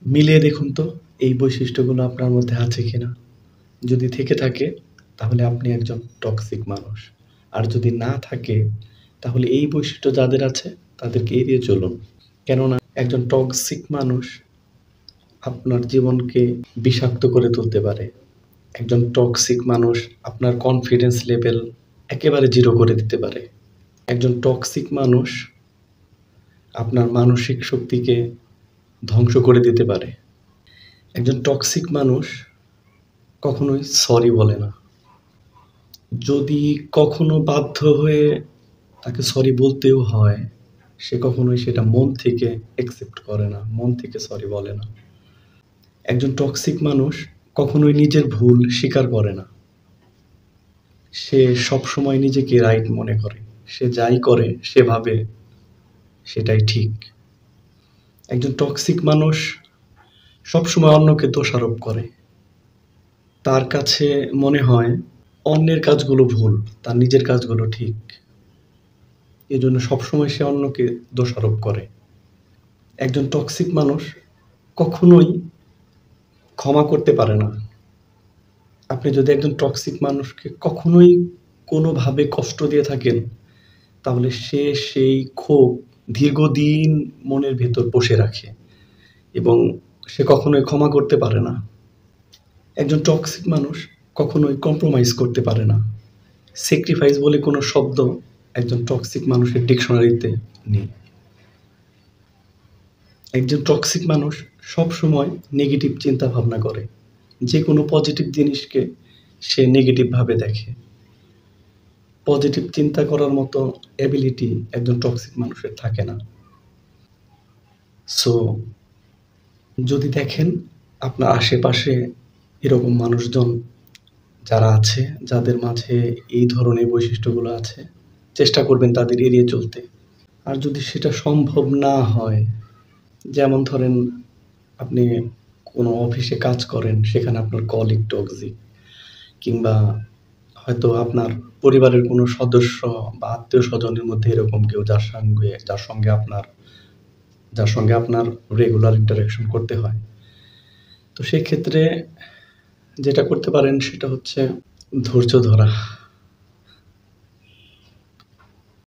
মিলিয়ে দেখুন তো এই বৈশিষ্ট্যগুলো আপনার মধ্যে আছে কিনা। যদি থেকে থাকে তাহলে আপনি একজন টক্সিক মানুষ। আর যদি না থাকে তাহলে এই বৈশিষ্ট্য যাদের আছে তাদেরকে এড়িয়ে চলুন। কেননা একজন টক্সিক মানুষ আপনার জীবনকে বিষাক্ত করে তুলতে পারে। একজন টক্সিক মানুষ আপনার কনফিডেন্স লেভেল একেবারে জিরো করে দিতে পারে। একজন টক্সিক মানুষ আপনার মানসিক শক্তিকে ধ্বংস করে দিতে পারে। একজন টক্সিক মানুষ কখনোই সরি বলে না। যদি কখনো বাধ্য হয়ে তাকে সরি বলতেও হয়, সে কখনোই সেটা মন থেকে অ্যাকসেপ্ট করে না, মন থেকে সরি বলে না। একজন টক্সিক মানুষ কখনোই নিজের ভুল স্বীকার করে না। সে সবসময় নিজেকে রাইট মনে করে। সে যাই করে সে ভাবে সেটাই ঠিক। একজন টক্সিক মানুষ সবসময় অন্যকে দোষারোপ করে। তার কাছে মনে হয় অন্যের কাজগুলো ভুল, তার নিজের কাজগুলো ঠিক। এজন্য সবসময় সে অন্যকে দোষারোপ করে। একজন টক্সিক মানুষ কখনোই ক্ষমা করতে পারে না। আপনি যদি একজন টক্সিক মানুষকে কখনোই কোনোভাবে কষ্ট দিয়ে থাকেন, তাহলে সে সেই ক্ষোভ দীর্ঘদিন মনের ভেতর বসে রাখে এবং সে কখনোই ক্ষমা করতে পারে না। একজন টক্সিক মানুষ কখনোই কম্প্রোমাইজ করতে পারে না। স্যাক্রিফাইস বলে কোনো শব্দ একজন টক্সিক মানুষের ডিকশনারিতে নেই। একজন টক্সিক মানুষ সবসময় নেগেটিভ চিন্তা ভাবনা করে। যে কোনো পজিটিভ জিনিসকে সে নেগেটিভভাবে দেখে। পজিটিভ চিন্তা করার মতো অ্যাবিলিটি একজন টক্সিক মানুষের থাকে না। সো যদি দেখেন আপনার আশেপাশে এরকম মানুষজন যারা আছে, যাদের মাঝে এই ধরনের বৈশিষ্ট্যগুলো আছে, চেষ্টা করবেন তাদের এড়িয়ে চলতে। আর যদি সেটা সম্ভব না হয়, যেমন ধরেন আপনি কোনো অফিসে কাজ করেন, সেখানে আপনার কলিগ টক্সিক, কিংবা হয়তো আপনার পরিবারের কোনো সদস্য বা আত্মীয়-স্বজনের মধ্যে এরকম কেউ যার সঙ্গে আপনার রেগুলার ইন্টারেকশন করতে হয়। তো সেক্ষেত্রে যেটা করতে পারেন সেটা হচ্ছে ধৈর্য ধরা।